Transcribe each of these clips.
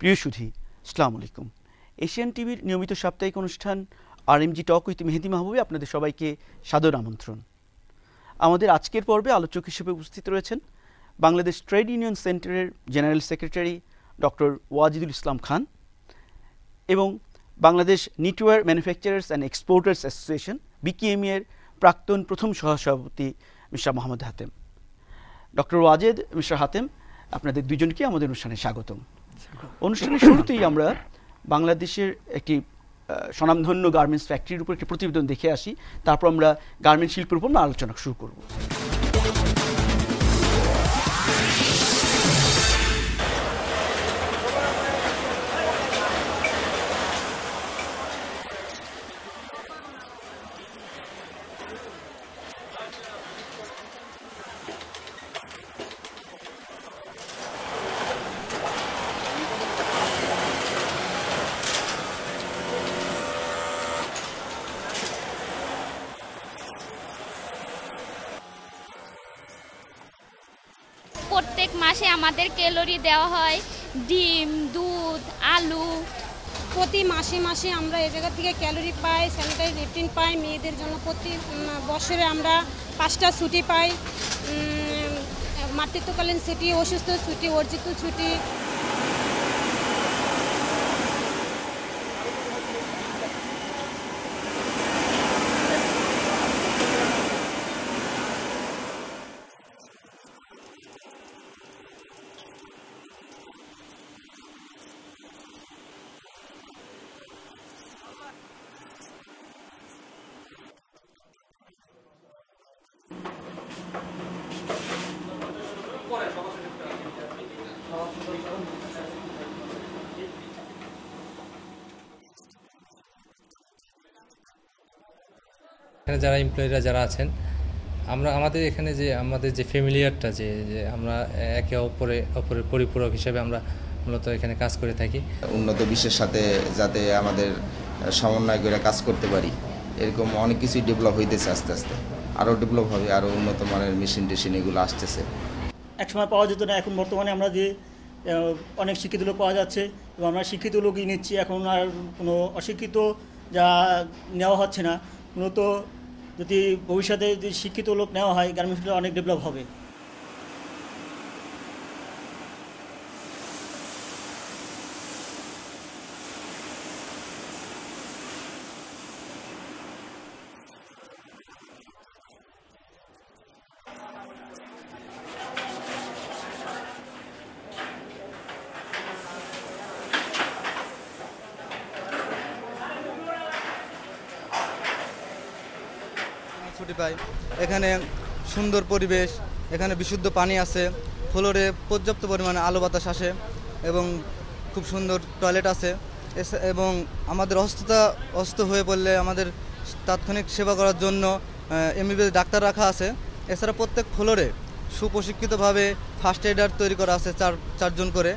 প্রিয় সুধী, আসসালামু আলাইকুম। এশিয়ান টিভির নিয়মিত সাপ্তাহিক অনুষ্ঠান RMG টক উইথ মেহেদী মাহবুবে আপনাদের সবাইকে সাদর আমন্ত্রণ। আমাদের আজকের পর্বে আলোচক হিসেবে উপস্থিত রয়েছেন বাংলাদেশ ট্রেড ইউনিয়ন সেন্টারের general secretary doctor Wajidul Islam Khan এবং Bangladesh knitwear manufacturers and exporters association BKME এর প্রাক্তন প্রথম সহসভাপতি mister Mohammad Hatem. Doctor Wajed, mister Hatem, আপনাদের দুজনকে আমাদের অনুষ্ঠানে স্বাগতম। অনুষ্ঠানের শুরুতেই আমরা বাংলাদেশের একটি স্বনামধন্য গার্মেন্টস ফ্যাক্টরির উপর একটি প্রতিবেদন দেখে আসি, তারপর আমরা গার্মেন্ট শিল্পের উপর আলোচনা শুরু করব। প্রত্যেক মাসে আমাদের ক্যালোরি দেওয়া হয়, ডিম, দুধ, আলু। প্রতি মাসে মাসে আমরা এ জায়গা থেকে ক্যালোরি পাই, স্যানিটারি ন্যাপকিন পাই। মেয়েদের জন্য প্রতি বছরে আমরা 5টা ছুটি পাই, মাতৃত্বকালীন ছুটি, অসুস্থ ছুটি, অর্জিত ছুটি। এখানে যারা এমপ্লয়িরা যারা আছেন, আমাদের এখানে যে আমাদের যে ফ্যামিলিয়ারটা যে আমরা একে অপরের পরিপূরক হিসেবে আমরা মূলত এখানে কাজ করে থাকি। উন্নত বিশ্বের সাথে যাতে আমাদের সমন্বয় করে কাজ করতে পারি, এরকম অনেক কিছুই ডেভেলপ হইতেছে। আস্তে আস্তে আরও ডেভেলপ হবে, আরও উন্নত মানের মেশিন টেশিন এগুলো আসতেছে। একসময় পাওয়া যেত না, এখন বর্তমানে আমরা যে অনেক শিক্ষিত লোক পাওয়া যাচ্ছে এবং আমরা শিক্ষিত লোকই নিচ্ছি। এখন আর কোনো অশিক্ষিত যা নেওয়া হচ্ছে না। মূলত যদি ভবিষ্যতে যদি শিক্ষিত লোক নেওয়া হয়, গার্মেন্টসটা অনেক ডেভেলপ হবে। ছুটি পাই, এখানে সুন্দর পরিবেশ, এখানে বিশুদ্ধ পানি আছে, ফ্লোরে পর্যাপ্ত পরিমাণে আলো বাতাস আসে এবং খুব সুন্দর টয়লেট আছে এবং আমাদের অসুস্থ হয়ে পড়লে আমাদের তাৎক্ষণিক সেবা করার জন্য MBBS ডাক্তার রাখা আছে। এছাড়া প্রত্যেক ফ্লোরে সুপ্রশিক্ষিতভাবে ফার্স্ট এইডার তৈরি করা আছে, চারজন করে।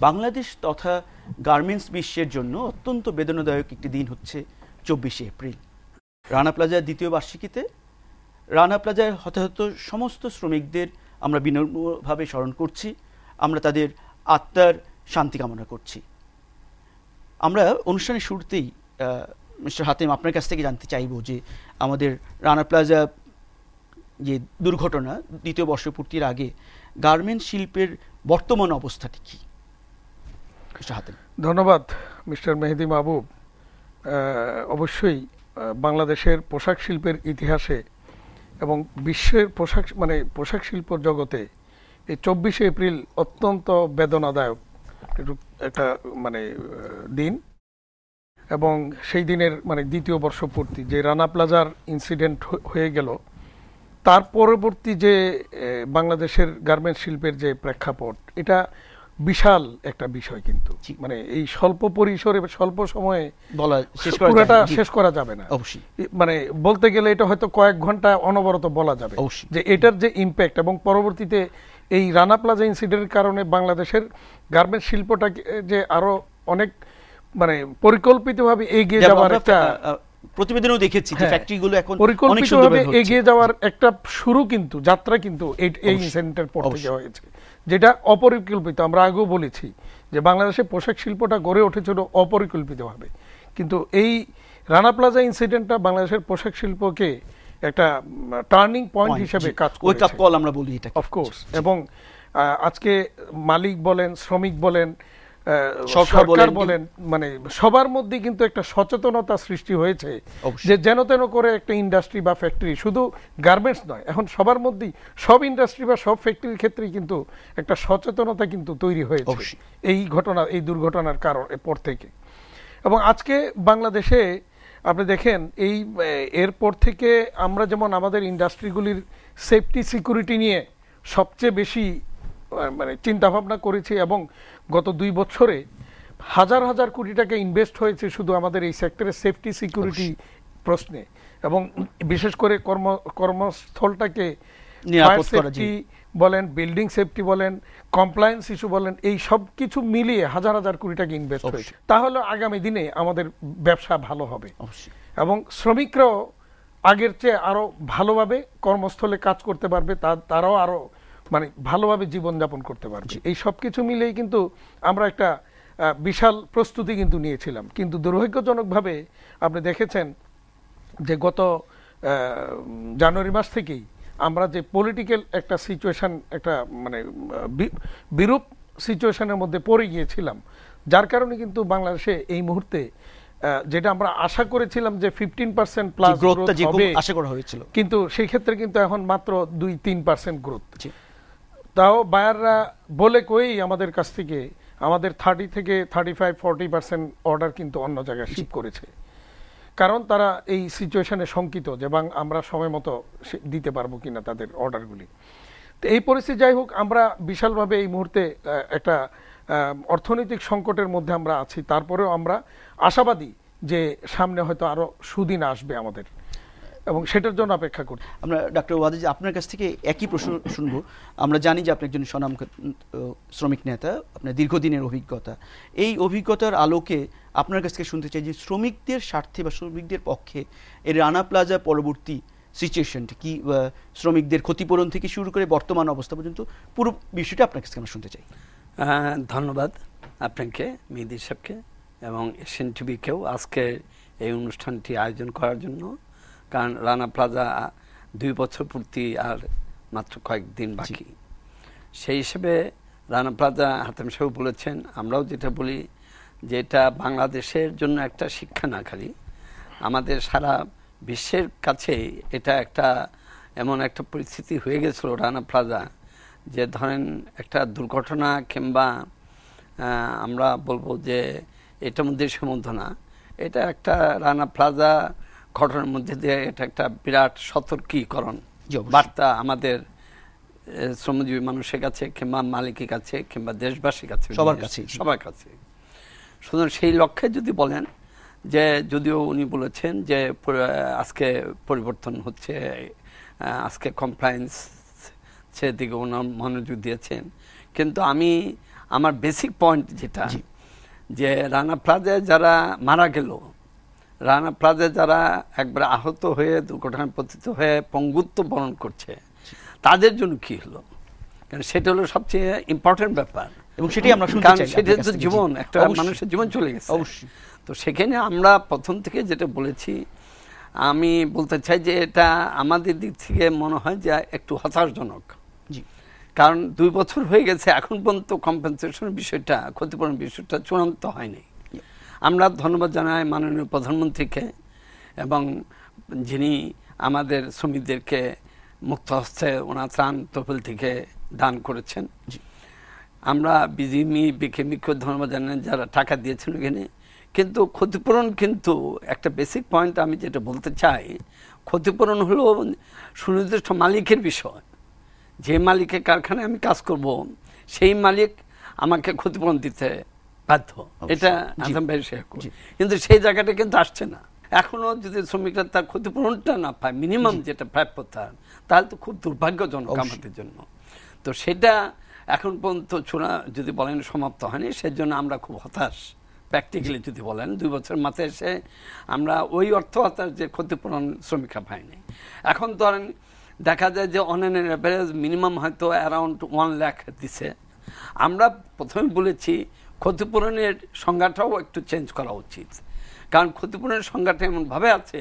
বাংলাদেশ তথা গার্মেন্টস বিশ্বের জন্য অত্যন্ত বেদনাদায়ক একটি দিন হচ্ছে 24শে এপ্রিল। রানা প্লাজার দ্বিতীয় বার্ষিকীতে রানা প্লাজায় হতাহত সমস্ত শ্রমিকদের আমরা বিনম্রভাবে স্মরণ করছি, আমরা তাদের আত্মার শান্তি কামনা করছি। আমরা অনুষ্ঠানের শুরুতেই মিস্টার হাতেম আপনার কাছ থেকে জানতে চাইব যে আমাদের রানা প্লাজা যে দুর্ঘটনা দ্বিতীয় বর্ষপূর্তির আগে গার্মেন্টস শিল্পের বর্তমান অবস্থাটি কী? ধন্যবাদ মিস্টার মেহেদী মাহবুব। অবশ্যই বাংলাদেশের পোশাক শিল্পের ইতিহাসে এবং বিশ্বের পোশাক শিল্প জগতে এই 24শে এপ্রিল অত্যন্ত বেদনাদায়ক একটা দিন এবং সেই দিনের দ্বিতীয় বর্ষপূর্তি যে রানা প্লাজার ইনসিডেন্ট হয়ে গেল, তার পরবর্তী যে বাংলাদেশের গার্মেন্টস শিল্পের যে প্রেক্ষাপট, এটা বিশাল একটা বিষয় কিন্তু, মানে এই স্বল্প পরিসরে স্বল্প সময়ে বলা পুরোটা শেষ করা যাবে না। অবশ্যই, মানে বলতে গেলে এটা হয়তো কয়েক ঘন্টা অনবরত বলা যাবে যে এটার যে ইম্প্যাক্ট, এবং পরবর্তীতে এই রানা প্লাজা ইনসিডেন্টের কারণে বাংলাদেশের গার্মেন্টস শিল্পটাকে যে আরো অনেক মানে পরিকল্পিতভাবে এগিয়ে যাওয়ার একটা প্রতিবেদনও দেখেছি যে ফ্যাক্টরিগুলো এখন পরিকল্পিতভাবে এগিয়ে যাওয়ার একটা শুরু কিন্তু যাত্রা কিন্তু এই ইনসিডেন্টের পর থেকে হয়েছে, যেটা অপরিকল্পিত। আমরা আগেও বলেছি যে বাংলাদেশের পোশাক শিল্পটা গড়ে উঠেছিল অপরিকল্পিতভাবে, কিন্তু এই রানা প্লাজা ইনসিডেন্টটা বাংলাদেশের পোশাক শিল্পকে একটা টার্নিং পয়েন্ট হিসেবে কাজ করেছে, ওয়েক আপ কল আমরা বলি এটা, অফকোর্স। এবং আজকে মালিক বলেন, শ্রমিক বলেন, সরকার বলেন, মানে সবার মধ্যে কিন্তু একটা সচেতনতা সৃষ্টি হয়েছে যে যেন তেন করে একটা ইন্ডাস্ট্রি বা ফ্যাক্টরি, শুধু গার্মেন্টস নয়, এখন সবার মধ্যেই সব ইন্ডাস্ট্রি বা সব ফ্যাক্টরির ক্ষেত্রেই কিন্তু একটা সচেতনতা কিন্তু তৈরি হয়েছে এই ঘটনা, এই দুর্ঘটনার কারণে পর থেকে। এবং আজকে বাংলাদেশে আপনি দেখেন এই এরপর থেকে আমরা যেমন আমাদের ইন্ডাস্ট্রিগুলির সেফটি সিকিউরিটি নিয়ে সবচেয়ে বেশি মানে চিন্তা ভাবনা করেছি, এবং গত 2 বছরে হাজার হাজার কোটি টাকা ইনভেস্ট হয়েছে শুধু আমাদের এই সেক্টরের সেফটি সিকিউরিটি প্রশ্নে, এবং বিশেষ করে কর্মস্থলটাকে ফায়ার সেফটি বলেন, বিল্ডিং সেফটি বলেন, কমপ্লায়েন্স ইস্যু বলেন, এই সব কিছু মিলিয়ে হাজার হাজার কোটি টাকা ইনভেস্ট হয়েছে। তাহলে আগামী দিনে আমাদের ব্যবসা ভালো হবে এবং শ্রমিকরাও আগের চেয়ে আরো ভালোভাবে কর্মস্থলে কাজ করতে পারবে, তারাও আরো মানে ভালোভাবে জীবনযাপন করতে পারবে। এই সব কিছু মিলেই কিন্তু আমরা একটা বিশাল প্রস্তুতি কিন্তু নিয়েছিলাম। কিন্তু দুর্ভাগ্যজনকভাবে আপনি দেখেছেন যে গত জানুয়ারি মাস থেকেই আমরা যে পলিটিক্যাল একটা সিচুয়েশন, একটা মানে বিরূপ সিচুয়েশনের মধ্যে পড়ে গিয়েছিলাম, যার কারণে কিন্তু বাংলাদেশে এই মুহূর্তে যেটা আমরা আশা করেছিলাম যে 15% প্লাস গ্রোথ হবে আশা করা হয়েছিল, কিন্তু সেই ক্ষেত্রে কিন্তু এখন মাত্র 2-3% গ্রোথ। তাও বায়াররা বলে কই আমাদের কাছ থেকে আমাদের 30 থেকে 35-40% অর্ডার কিন্তু অন্য জায়গায় শিপ করেছে, কারণ তারা এই সিচুয়েশনে শঙ্কিত যে আমরা সময় মতো দিতে পারবো কিনা তাদের অর্ডারগুলি। তো এই পরিস্থিতি যাই হোক, আমরা বিশালভাবে এই মুহূর্তে একটা অর্থনৈতিক সংকটের মধ্যে আমরা আছি, তারপরেও আমরা আশাবাদী যে সামনে হয়তো আরো সুদিন আসবে আমাদের, এবং সেটার জন্য অপেক্ষা করি। আমরা ডক্টর ওয়াদুদ আপনার কাছ থেকে একই প্রশ্ন শুনবো। আমরা জানি যে আপনি একজন স্বনাম শ্রমিক নেতা, আপনার দীর্ঘদিনের অভিজ্ঞতা, এই অভিজ্ঞতার আলোকে আপনার কাছ থেকে শুনতে চাই যে শ্রমিকদের স্বার্থে বা শ্রমিকদের পক্ষে এই রানা প্লাজা পরবর্তী সিচুয়েশনটা কি, শ্রমিকদের ক্ষতিপূরণ থেকে শুরু করে বর্তমান অবস্থা পর্যন্ত পুরো বিষয়টা আপনার কাছ থেকে আমরা শুনতে চাই। ধন্যবাদ আপনাকে, মেহেদী সাহেবকে এবং এশিয়ান টিভিকেও আজকে এই অনুষ্ঠানটি আয়োজন করার জন্য। কারণ রানা প্লাজা 2 বছর পূর্তি আর মাত্র কয়েকদিন বাকি, সেই হিসেবে রানা প্লাজা হাতেম সাহেব বলেছেন, আমরাও যেটা বলি যে এটা বাংলাদেশের জন্য একটা শিক্ষা না, খালি আমাদের সারা বিশ্বের কাছে এটা একটা এমন একটা পরিস্থিতি হয়ে গেছিল রানা প্লাজা, যে ধরেন একটা দুর্ঘটনা কিংবা আমরা বলবো যে এটার মধ্যে সীমাবদ্ধ না, এটা একটা রানা প্লাজা ঘটনার মধ্যে দিয়ে এটা একটা বিরাট সতর্কীকরণ বার্তা আমাদের শ্রমজীবী মানুষের কাছে কিংবা মালিকের কাছে কিংবা দেশবাসীর কাছে, সবার কাছে। সুতরাং সেই লক্ষ্যে যদি বলেন যে, যদিও উনি বলেছেন যে আজকে পরিবর্তন হচ্ছে, আজকে কমপ্লায়েন্স সেদিকে ওনার মনোযোগ দিয়েছেন, কিন্তু আমি আমার বেসিক পয়েন্ট যেটা, যে রানা প্লাজায় যারা মারা গেল, রানা প্লাজায় যারা একবার আহত হয়ে দুর্ঘটনায় পতিত হয়ে পঙ্গুত্ব বরণ করছে, তাদের জন্য কি হলো, কারণ সেটা হলো সবচেয়ে ইম্পর্টেন্ট ব্যাপার, এবং সেটাই আমরা শুনতে চাই। সেটা তো জীবন, একটা মানুষের জীবন চলে গেছে। অবশ্যই। তো সেখানে আমরা প্রথম থেকে যেটা বলেছি, আমি বলতে চাই যে এটা আমাদের দিক থেকে মনে হয় যে একটু হতাশজনক, কারণ 2 বছর হয়ে গেছে, এখন পর্যন্ত কম্পেনসেশনের বিষয়টা, ক্ষতিপূরণ বিষয়টা চূড়ান্ত হয়নি। আমরা ধন্যবাদ জানাই মাননীয় প্রধানমন্ত্রীকে, এবং যিনি আমাদের শ্রমিকদেরকে মুক্ত হস্তে ওনার ত্রাণ তহবিল থেকে দান করেছেন। আমরা বিজিএমই বিকেএমইকে ধন্যবাদ জানাই যারা টাকা দিয়েছেন ওখানে, কিন্তু ক্ষতিপূরণ কিন্তু একটা বেসিক পয়েন্ট আমি যেটা বলতে চাই, ক্ষতিপূরণ হলো সুনির্দিষ্ট মালিকের বিষয়। যে মালিকের কারখানায় আমি কাজ করব সেই মালিক আমাকে ক্ষতিপূরণ দিতে বাধ্য, এটা আজম ভাই শেয়ার করি। কিন্তু সেই জায়গাটা কিন্তু আসছে না এখনো। যদি শ্রমিকরা তার ক্ষতিপূরণটা না পায়, মিনিমাম যেটা প্রাপ্য তার, তাহলে তো খুব দুর্ভাগ্যজনক আমাদের জন্য। তো সেটা এখন পর্যন্ত চূড়া যদি বলেন সমাপ্ত হয়নি, সেজন্য আমরা খুব হতাশ। প্র্যাকটিক্যালি যদি বলেন 2 বছর মাথায় এসে আমরা ওই অর্থহতার যে ক্ষতিপূরণ শ্রমিকরা পায়নি। এখন ধরেন দেখা যায় যে অন অ্যান অ্যাভারেজ মিনিমাম হয়তো অ্যারাউন্ড 1 লাখ দিছে। আমরা প্রথমে বলেছি ক্ষতিপূরণের সংজ্ঞাটাও একটু চেঞ্জ করা উচিত, কারণ ক্ষতিপূরণের সংজ্ঞাটা এমনভাবে আছে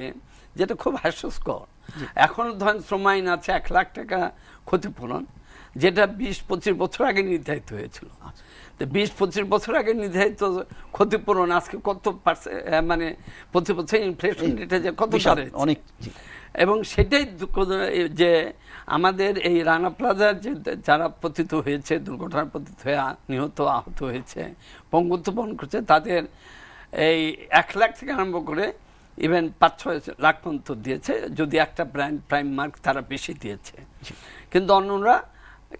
যেটা খুব হাস্যস্কর। এখন ধরেন শ্রম আইন আছে 1 লাখ টাকা ক্ষতিপূরণ, যেটা 20-25 বছর আগে নির্ধারিত হয়েছিল। তো 20-25 বছর আগে নির্ধারিত ক্ষতিপূরণ আজকে কত মানে প্রতি বছর ইনফ্লেশন রেটে যে কত অনেক, এবং সেটাই যে আমাদের এই রানা প্লাজার যে যারা পতিত হয়েছে, দুর্ঘটনার পতিত হয়ে নিহত আহত হয়েছে, পঙ্গুত্ব বহন করছে, তাদের এই 1 লাখ থেকে আরম্ভ করে ইভেন 5-6 লাখ পর্যন্ত দিয়েছে, যদি একটা ব্র্যান্ড প্রাইম মার্ক তারা বেশি দিয়েছে। কিন্তু অন্যরা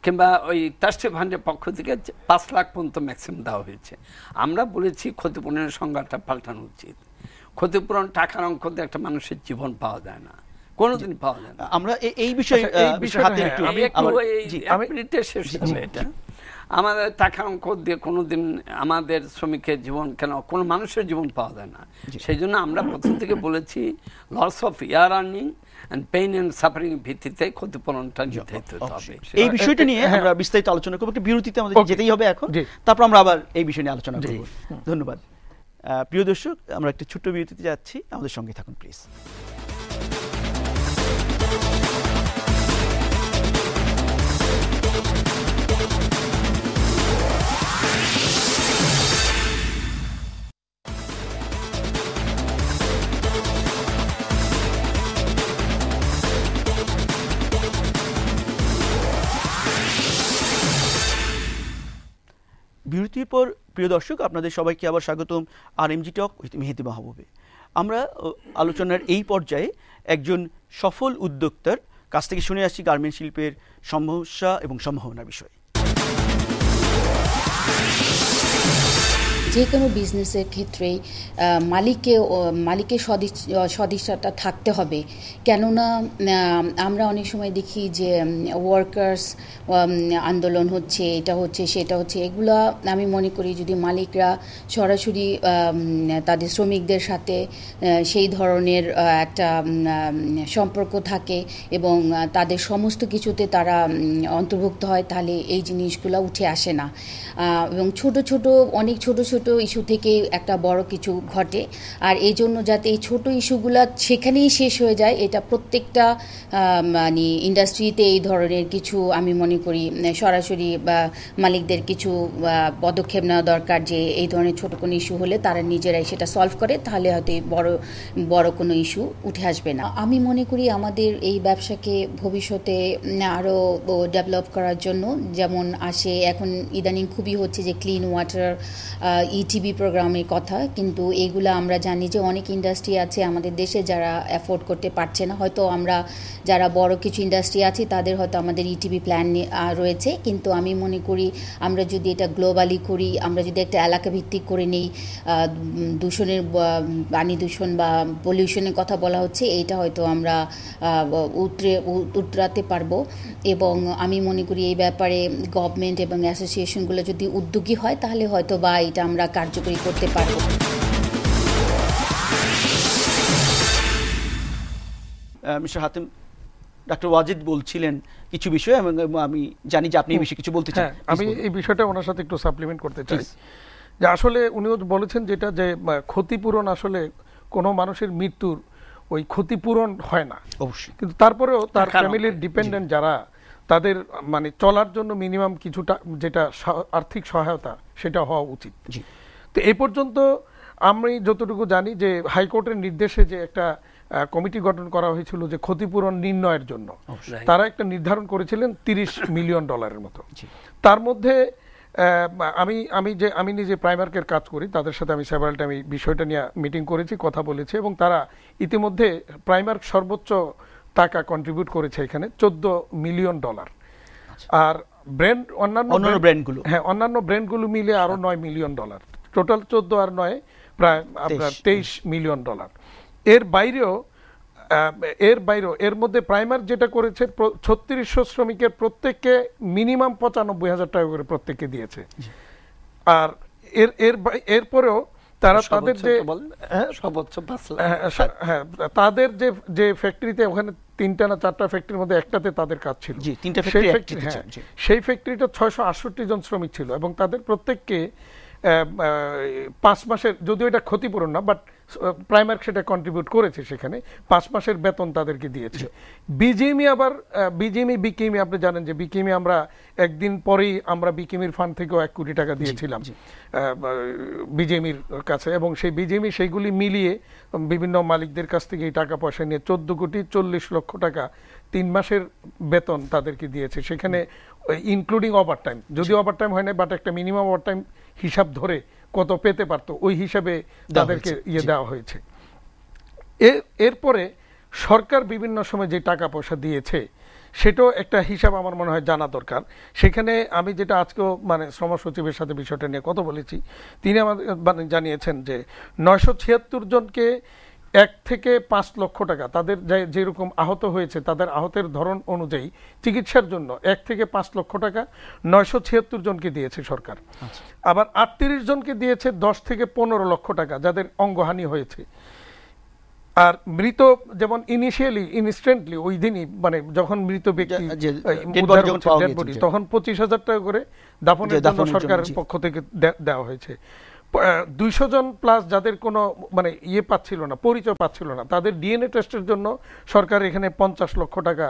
কিংবা ওই ট্রাস্টি ফান্ডের পক্ষ থেকে 5 লাখ পর্যন্ত ম্যাক্সিমাম দেওয়া হয়েছে। আমরা বলেছি ক্ষতিপূরণের সংজ্ঞাটা পাল্টানো উচিত। ক্ষতিপূরণ টাকার অঙ্ক দিয়ে একটা মানুষের জীবন পাওয়া যায় না, কোনোদিন পাওয়া যায় না। আমরা এই বিষয়ে এটা আমাদের টাকার অঙ্ক দিয়ে কোনোদিন আমাদের শ্রমিকের জীবন কেন কোনো মানুষের জীবন পাওয়া যায় না। সেই জন্য আমরা প্রথম থেকে বলেছি loss of year earning and pain and suffering ভিত্তিতে ক্ষতিপূরণটা নির্ধারিত হবে। এই বিষয়টা নিয়ে আমরা বিস্তারিত আলোচনা করব। একটা বিরতিতে আমাদের যেতেই হবে এখন, তারপর আমরা আবার এই বিষয় নিয়ে আলোচনা করব। ধন্যবাদ। প্রিয় দর্শক, আমরা একটা ছোট্ট বিরতিতে যাচ্ছি, আমাদের সঙ্গে থাকুন প্লিজ। বিরতির পর প্রিয় দর্শক, আপনাদের সবাইকে আবার স্বাগতম আরএমজি টক উইথ মেহেদি মাহবুবে। আমরা আলোচনার এই পর্যায়ে একজন সফল উদ্যোক্তার কাছ থেকে শুনে আসছি গার্মেন্ট শিল্পের সমস্যা এবং সম্ভাবনার বিষয়। যে কোনো বিজনেসের ক্ষেত্রেই মালিকের সদিচ্ছাটা থাকতে হবে। কেননা আমরা অনেক সময় দেখি যে ওয়ার্কার্স আন্দোলন হচ্ছে, এটা হচ্ছে সেটা হচ্ছে, এগুলো আমি মনে করি যদি মালিকরা সরাসরি তাদের শ্রমিকদের সাথে সেই ধরনের একটা সম্পর্ক থাকে এবং তাদের সমস্ত কিছুতে তারা অন্তর্ভুক্ত হয়, তাহলে এই জিনিসগুলো উঠে আসে না। এবং অনেক ছোট ইস্যু থেকে একটা বড় কিছু ঘটে, আর এই জন্য যাতে এই ছোট ইস্যুগুলা সেখানেই শেষ হয়ে যায়, এটা প্রত্যেকটা মানে ইন্ডাস্ট্রিতে এই ধরনের কিছু আমি মনে করি সরাসরি বা মালিকদের কিছু পদক্ষেপ নেওয়া দরকার, যে এই ধরনের ছোট কোনো ইস্যু হলে তারা নিজেরাই সেটা সলভ করে, তাহলে হয়তো বড় কোনো ইস্যু উঠে আসবে না। আমি মনে করি আমাদের এই ব্যবসাকে ভবিষ্যতে আরও ডেভেলপ করার জন্য, যেমন আসে এখন ইদানিং খুবই হচ্ছে যে ক্লিন ওয়াটার ইটিভি প্রোগ্রামের কথা, কিন্তু এগুলো আমরা জানি যে অনেক ইন্ডাস্ট্রি আছে আমাদের দেশে যারা অ্যাফোর্ড করতে পারছে না। হয়তো আমরা যারা বড় কিছু ইন্ডাস্ট্রি আছে তাদের হয়তো আমাদের ইটিভি প্ল্যান রয়েছে, কিন্তু আমি মনে করি আমরা যদি এটা গ্লোবালি করি, আমরা যদি একটা এলাকা ভিত্তিক করে নিই, পানি দূষণ বা পলিউশনের কথা বলা হচ্ছে, এইটা হয়তো আমরা উতরাতে পারবো। এবং আমি মনে করি এই ব্যাপারে গভর্নমেন্ট এবং অ্যাসোসিয়েশনগুলো যদি উদ্যোগী হয়, তাহলে হয়তো বা এটা আমরা কার্যকরী করতে পারবো। মিস্টার হাতেম, ডক্টর ওয়াজিদ বলছিলেন কিছু বিষয়, এবং আমি জানি যে আপনি এই বিষয়ে কিছু বলতে চান। আমি এই বিষয়টা ওনার সাথে একটু সাপ্লিমেন্ট করতে চাই, যে আসলে উনিও বলেছেন যেটা, যে ক্ষতিপূরণ আসলে কোনো মানুষের মৃত্যুর ওই ক্ষতিপূরণ হয় না অবশ্যই, কিন্তু তারপরেও তার ফ্যামিলির ডিপেন্ডেন্ট যারা, তাদের মানে চলার জন্য মিনিমাম কিছুটা যেটা আর্থিক সহায়তা সেটা হওয়া উচিত। তো এই পর্যন্ত আমি যতটুকু জানি যে হাইকোর্টের নির্দেশে যে একটা কমিটি গঠন করা হয়েছিল যে ক্ষতিপূরণ নির্ণয়ের জন্য, তারা একটা নির্ধারণ করেছিলেন $30 মিলিয়ন মতো। তার মধ্যে আমি নিজে প্রাইমার্কের কাজ করি, তাদের সাথে আমি সেভারাল টাইম এই বিষয়টা নিয়ে মিটিং করেছি, কথা বলেছি, এবং তারা ইতিমধ্যে প্রাইমার্ক সর্বোচ্চ টাকা কন্ট্রিবিউট করেছে এখানে $14 মিলিয়ন। আর অন্যান্য ব্র্যান্ডগুলো মিলে আরো $9 মিলিয়ন, টোটাল 14 আর 9 প্রায় আপনার $23 মিলিয়ন। এর বাইরেও এর মধ্যে প্রাইমার্ক যেটা করেছে 3600 শ্রমিকের প্রত্যেককে মিনিমাম $95,000 করে প্রত্যেককে দিয়েছে। আর এরপরেও তারা তাদের যে তাদের যে ফ্যাক্টরিতে, ওখানে 3টা না 4টা ফ্যাক্টরির মধ্যে একটাতে তাদের কাজ ছিল, সেই ফ্যাক্টরিটা 668 জন শ্রমিক ছিল, এবং তাদের প্রত্যেককে 5 মাসের, যদিও এটা ক্ষতিপূরণ না, বাট প্রাইমার্ক সেটা কন্ট্রিবিউট করেছে, সেখানে 5 মাসের বেতন তাদেরকে দিয়েছে। বিকিমি আপনি জানেন যে বিকিমি আমরা একদিন পরেই আমরা বিকিমির ফান্ড থেকেও $1 কোটি দিয়েছিলাম বিজেমির কাছে, এবং সেই বিজেমি সেইগুলি মিলিয়ে বিভিন্ন মালিকদের কাছ থেকে এই টাকা পয়সা নিয়ে $14,40,00,000 3 মাসের বেতন তাদেরকে দিয়েছে, সেখানে ইনক্লুডিং ওভারটাইম, যদিও ওভারটাইম হয় না, বাট একটা মিনিমাম ওভারটাইম হিসাব ধরে কত পেতে পারতো ওই হিসাবে তাদেরকে দেওয়া হয়েছে। এরপরে সরকার বিভিন্ন সময় যে টাকা পয়সা দিয়েছে সেটাও একটা হিসাব আমার মনে হয় জানা দরকার। সেখানে আমি যেটা আজকেও শ্রম সচিবের সাথে বিষয়টা নিয়ে কথা বলেছি, তিনি আমাদের জানিয়েছেন যে 976 জনকে 1 থেকে 5 লক্ষ টাকা, তাদের যেরকম আহত হয়েছে তাদের আহতের ধরন অনুযায়ী চিকিৎসার জন্য 1 থেকে 5 লক্ষ টাকা 976 জনকে দিয়েছে সরকার। আবার 38 জনকে দিয়েছে 10 থেকে 15 লক্ষ টাকা যাদের অঙ্গহানি হয়েছে। আর মৃত যেমন ইনস্ট্যান্টলি ওই দিনই যখন মৃত ব্যক্তি তখন 25,000 টাকা করে দাফনের জন্য সরকারের পক্ষ থেকে দেওয়া হয়েছে। 200 জন প্লাস যাদের কোনো পাচ্ছিল না, পরিচয় পাচ্ছিল না, তাদের ডিএনএ টেস্টের জন্য সরকার এখানে 50 লক্ষ টাকা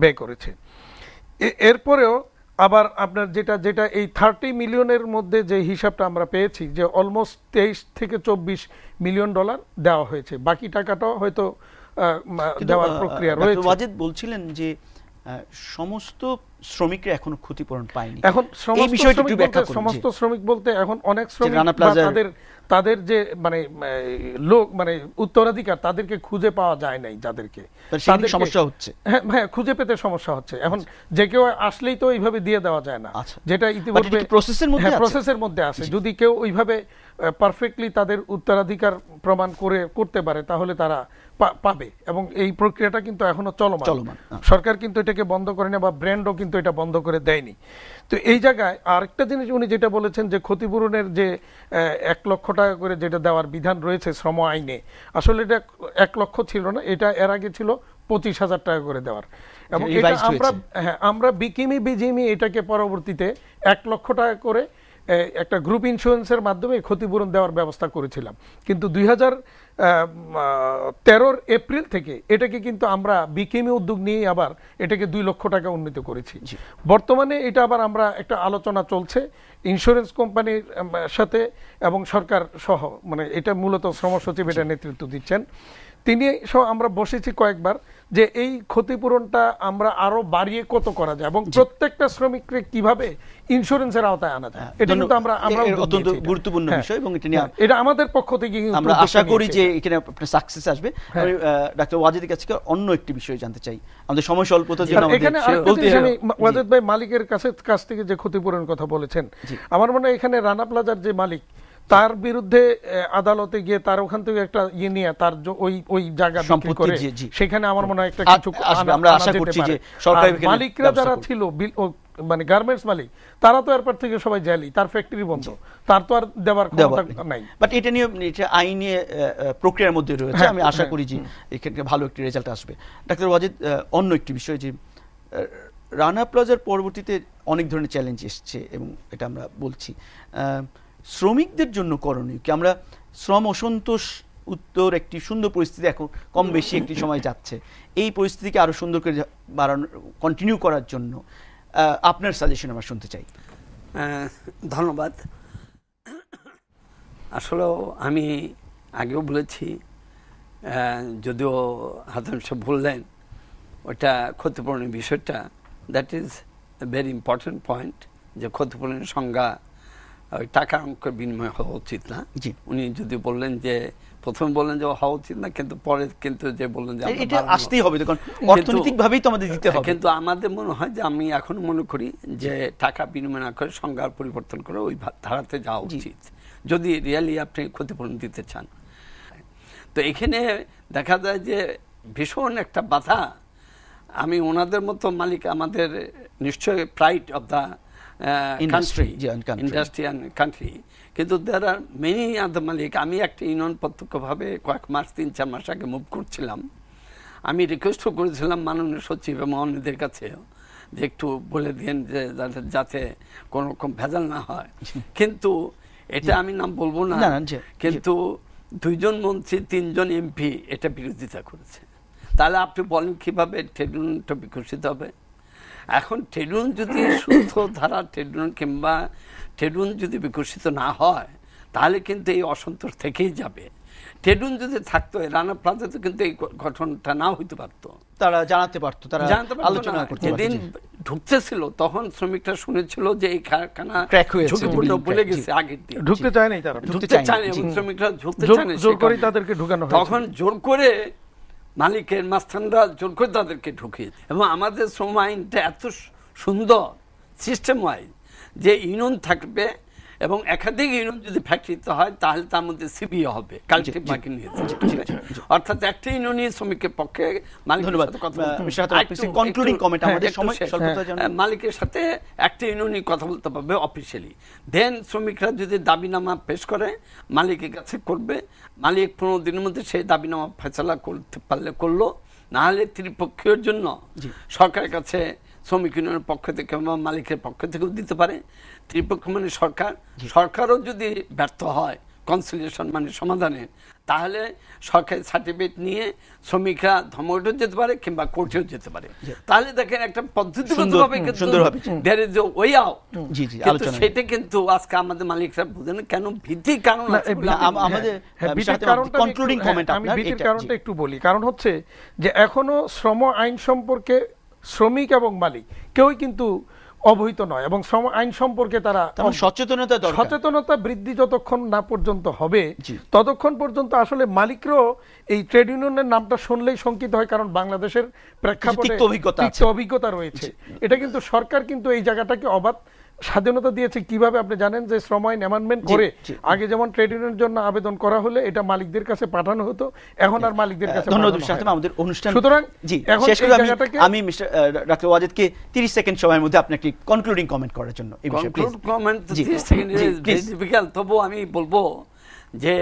ব্যয় করেছে। এরপরেও আবার আপনার যেটা এই 30 মিলিয়নের মধ্যে যে হিসাবটা আমরা পেয়েছি, যে অলমোস্ট $23 থেকে $24 মিলিয়ন দেওয়া হয়েছে, বাকি টাকাটাও হয়তো দেওয়ার প্রক্রিয়া রয়েছে। ওয়াজেদ বলছিলেন যে সমস্ত শ্রমিকরা এখনো ক্ষতিপূরণ পায়নি। এখন সমস্ত শ্রমিক বলতে এখন অনেক শ্রমিক তাদের যে লোক উত্তরাধিকার তাদেরকে খুঁজে পাওয়া যায় নাই, যাদেরকে সমস্যা হচ্ছে, হ্যাঁ খুঁজে পেতে সমস্যা হচ্ছে। এখন যে কেউ আসলেই তো ওইভাবে দিয়ে দেওয়া যায় না, যেটা ইতিমধ্যে প্রসেসের মধ্যে আছে। যদি কেউ ওইভাবে পারফেক্টলি তাদের উত্তরাধিকার প্রমাণ করতে পারে তাহলে তারা পাবে, এবং এই প্রক্রিয়াটা কিন্তু এখনো চলমান। সরকার কিন্তু এটাকে বন্ধ করে না, বা ব্র্যান্ডও কিন্তু এটা বন্ধ করে দেয়নি। তো এই জায়গায় আরেকটা জিনিস উনি যেটা বলেছেন যে ক্ষতিপূরণের যে 1 লক্ষ টাকা করে যেটা দেওয়ার বিধান রয়েছে শ্রম আইনে, আসলে এটা 1 লক্ষ ছিল না, এটা এর আগে ছিল 25,000 টাকা করে দেওয়ার। এবং এটা আমরা বিজিএমই এটাকে পরবর্তীতে 1 লক্ষ টাকা করে একটা গ্রুপ ইন্স্যুরেন্সের মাধ্যমে ক্ষতিপূরণ দেওয়ার ব্যবস্থা করেছিলাম, কিন্তু 2013 এপ্রিল থেকে এটাকে কিন্তু আমরা বিকেমি উদ্যোগ নিয়ে আবার এটাকে 2 লক্ষ টাকা উন্নীত করেছি। বর্তমানে এটা আবার আমরা একটা আলোচনা চলছে ইন্স্যুরেন্স কোম্পানির সাথে এবং সরকার সহ, এটা মূলত শ্রম সচিব এটা নেতৃত্ব দিচ্ছেন, তিনি সহ আমরা বসেছি কয়েকবার যে এই ক্ষতিপূরণটা আমরা আরো বাড়িয়ে কত করা যায় এবং প্রত্যেকটা শ্রমিককে কিভাবে ইন্স্যুরেন্সের আওতায় আনা যায়। এটা কিন্তু আমরা অত্যন্ত গুরুত্বপূর্ণ বিষয়, এবং এটা আমাদের পক্ষ থেকে আমরা আশা করি যে এখানে আপনার সাকসেস আসবে। আমি ডাক্তার ওয়াজেদের কাছে অন্য একটি বিষয় জানতে চাই, আমাদের সময় স্বল্পতার জন্য এখানে ওয়াজেদ ভাই মালিকের কাছ থেকে যে ক্ষতিপূরণের কথা বলেছেন, আমার মনে হয় এখানে রানা প্লাজার যে মালিক, তার বিরুদ্ধে আদালতে গিয়ে তার ওখান থেকে একটা নিয়ে তার ওই জায়গা বিক্রি করে সেখানে আমার মনে হয় একটা কিছু আমরা আশা করছি যে সরকারি মালিকরা যারা ছিল গার্মেন্টস মালিক, তারা তো এরপর থেকে সবাই জেলি, তার ফ্যাক্টরি বন্ধ, তার তো আর দেওয়ার ক্ষমতা নাই। বাট এটা নিয়ে আইনি প্রক্রিয়ার মধ্যে রয়েছে, আমি আশা করি যে এখানে ভালো একটি রেজাল্ট আসবে। ডাক্তার ওয়াজেদ, অন্য একটি বিষয় যে রানা প্লাজার পরবর্তীতে অনেক ধরনের চ্যালেঞ্জ এসছে, এবং এটা আমরা বলছি শ্রমিকদের জন্য করণীয় কি? আমরা শ্রম অসন্তোষ উত্তর একটি সুন্দর পরিস্থিতি এখন কম বেশি একটি সময় যাচ্ছে, এই পরিস্থিতিকে আরো সুন্দর করে বাড়ানো কন্টিনিউ করার জন্য আপনার সাজেশন আমরা শুনতে চাই। ধন্যবাদ। আসলে আমি আগেও বলেছি, যদিও হাসান সাহেব বললেন ওটা ক্ষতিপূরণের বিষয়টা, that is a very important point, যে ক্ষতিপূরণের সংজ্ঞা ওই টাকা অঙ্কের বিনিময় হওয়া উচিত না। উনি যদি বললেন যে প্রথমে বললেন যে হওয়া উচিত না, কিন্তু পরে কিন্তু যে বললেন যে এটা আসতেই হবে, কারণ অর্থনৈতিকভাবেই তো আমাদের দিতে হবে। কিন্তু আমাদের মনে হয় যে আমি এখন মনে করি যে টাকা বিনিময় না করে সংজ্ঞার পরিবর্তন করে ওই ধারাতে যাওয়া উচিত, যদি রিয়েলি আপনি ক্ষতিপূরণ দিতে চান। তো এখানে দেখা যায় যে ভীষণ একটা বাধা। আমি ওনাদের মতো মালিক, আমাদের নিশ্চয়ই pride of the country, industry and country, কিন্তু there are many other মালিক। আমি একটা ইউনিয়ন প্রত্যক্ষভাবে কয়েক মাস 3-4 মাস আগে মুভ করছিলাম। আমি রিকোয়েস্টও করেছিলাম মাননীয় সচিব এবং অন্যদের কাছে যে একটু বলে দিন যে যাতে কোনো রকম ভেজাল না হয়। কিন্তু এটা আমি নাম বলবো না, কিন্তু 2 জন মন্ত্রী 3 জন এমপি এটা বিরোধিতা করেছে। তাহলে আপনি বলেন কিভাবে ট্রেড ইউনিয়নটা বিকশিত হবে? এখন ট্রেড ইউনিয়ন যদি শুদ্ধ ধারা ট্রেড ইউনিয়ন কিংবা ট্রেড ইউনিয়ন যদি বিকশিত না হয়, তাহলে কিন্তু এই অসন্তোষ থেকেই যাবে। ট্রেড ইউনিয়ন যদি থাকতো, রানা প্লাজাতে কিন্তু এই ঘটনাটা নাও হইতে পারতো, তারা জানাতে পারতো, তারা আলোচনা করতে পারতো। যেদিন ঢুকতেছিল তখন শ্রমিকরা শুনেছিল যে এই কারখানা ঝুঁকিপূর্ণ বলে গেছে, আগের দিন ঢুকতে চায় নাই, তারা ঢুকতে চায় না, এবং শ্রমিকরা ঢুকতে চায় না, জোর করে তাদেরকে ঢুকানো হয়। তখন জোর করে মালিকের মাস্তানরা জোর করে তাদেরকে ঢুকিয়ে। এবং আমাদের শ্রম আইনটা এত সুন্দর সিস্টেম ওয়াইজ যে ইউনিয়ন থাকবে, এবং একাধিক ইউনিয়ন যদি ফ্যাক্টরিতে হয় তাহলে তার মধ্যে সিবিও হবে, কালেক্টিভ বার্গেনিং। অর্থাৎ একটা ইউনিয়নই শ্রমিকের পক্ষে মালিকের সাথে একটা ইউনিয়নই কথা বলতে পারবে অফিসিয়ালি। দেন শ্রমিকরা যদি দাবিনামা পেশ করে মালিকের কাছে করবে, মালিক 15 দিনের মধ্যে সেই দাবিনামা ফয়সালা করতে পারলে করলো, না হলে ত্রিপক্ষীয় জন্য সরকারের কাছে শ্রমিক ইউনিয়নের পক্ষ থেকে বা মালিকের পক্ষ থেকেও দিতে পারে। ত্রিপক্ষ মানে সরকারও যদি ব্যর্থ হয় কনসিলিয়েশন মানে সমাধানে, তাহলে সরকারি সার্টিফিকেট নিয়ে শ্রমিকরা ধর্মঘটেও যেতে পারে কিংবা কোর্টেও যেতে পারে। তাহলে দেখেন একটা পদ্ধতিগতভাবে সেটা কিন্তু আজকে আমাদের মালিকরা বুঝেন কেন ভীতির কারণ। আমাদের কারণটা একটু বলি, কারণ হচ্ছে যে এখনো শ্রম আইন সম্পর্কে শ্রমিক এবং মালিক কেউই কিন্তু অবহিত নয়, এবং শ্রম আইন সম্পর্কে তারা সচেতনতা বৃদ্ধি যতক্ষণ না পর্যন্ত হবে ততক্ষণ পর্যন্ত আসলে মালিকরাও এই ট্রেড ইউনিয়নের নামটা শুনলেই শঙ্কিত হয়, কারণ বাংলাদেশের প্রেক্ষাপটে অভিজ্ঞতা রয়েছে। এটা কিন্তু সরকার কিন্তু এই জায়গাটাকে অবাধ স্বাধীনতা দিয়েছে। কিভাবে আপনি জানেন যে শ্রম আইন অ্যামেন্ডমেন্ট করে আগে যেমন ট্রেড ইউনিয়নের জন্য আবেদন করা হলে এটা মালিকদের কাছে পাঠানো হতো, এখন আর মালিকদের কাছে। আমাদের অনুষ্ঠান সুতরাং আমি মিস্টার ডক্টর ওয়াজেদকে 30 সেকেন্ড সময়ের মধ্যে আপনাকে কনক্লুডিং কমেন্ট করার জন্য এই বিষয়ে প্লিজ। তবু আমি বলবো যে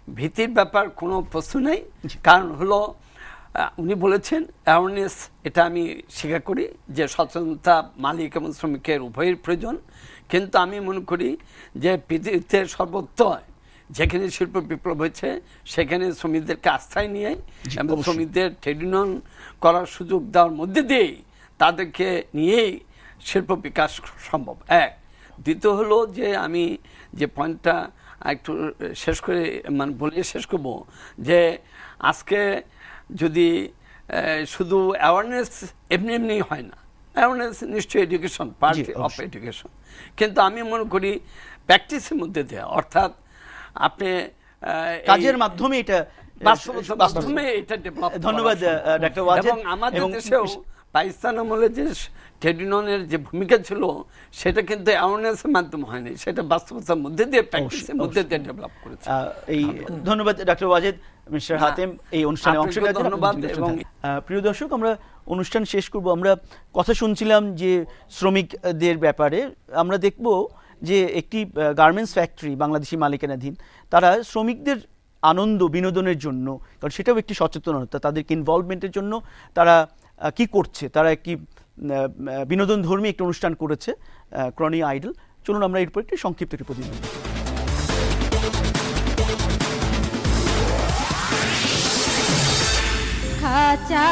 ভীতির ব্যাপার কোনো প্রশ্ন নেই, কারণ হলো উনি বলেছেন অ্যাওয়ারনেস, এটা আমি স্বীকার করি যে সচেতনতা মালিক এবং শ্রমিকের উভয়ের প্রয়োজন। কিন্তু আমি মনে করি যে পৃথিবীতে সর্বত্র যেখানে শিল্প বিপ্লব হয়েছে সেখানে শ্রমিকদেরকে আস্থায় নিয়ে এবং শ্রমিকদের ট্রেড ইউনিয়ন করার সুযোগ দেওয়ার মধ্যে দিয়েই তাদেরকে নিয়েই শিল্প বিকাশ সম্ভব। এক। দ্বিতীয় হলো যে আমি যে পয়েন্টটা একটু শেষ করে মানে বলে শেষ করব, যে আজকে যদি শুধু অ্যাওয়ারনেস এমনি এমনি হয় না, অ্যাওয়ারনেস নিশ্চয়ই এডুকেশন, পার্ট অফ এডুকেশন, কিন্তু আমি মনে করি প্র্যাকটিসের মধ্যে দেওয়া, অর্থাৎ আপনি কাজের মাধ্যমে এটা বাস্তবে এটা ডেভেলপ। ধন্যবাদ ডক্টর ওয়াজেদ। এবং আমাদের দেশেও পাকিস্তান আমলে যে ট্রেড ইউনিয়নের যে ভূমিকা ছিল সেটা কিন্তু অ্যাওয়ারনেসের মাধ্যমে হয়নি, সেটা বাস্তবতার মধ্যে দিয়ে প্র্যাকটিসের মধ্যে দিয়ে ডেভেলপ করেছে। এই ধন্যবাদ ডক্টর ওয়াজেদ, মিস্টার হাতেম এই অনুষ্ঠানে অংশগ্রহণ ধন্যবাদ। এবং প্রিয় দর্শক, আমরা অনুষ্ঠান শেষ করব। আমরা কথা শুনছিলাম যে শ্রমিকদের ব্যাপারে। আমরা দেখব যে একটি গার্মেন্টস ফ্যাক্টরি বাংলাদেশি মালিকানাধীন, তারা শ্রমিকদের আনন্দ বিনোদনের জন্য, কারণ সেটাও একটি সচেতনতা, তাদেরকে ইনভলভমেন্টের জন্য তারা কি করছে, তারা একটি বিনোদন ধর্মী একটি অনুষ্ঠান করেছে, ক্রনি আইডল। চলুন আমরা এরপর একটি সংক্ষিপ্ত একটি প্রতিবেদন। খাঁচা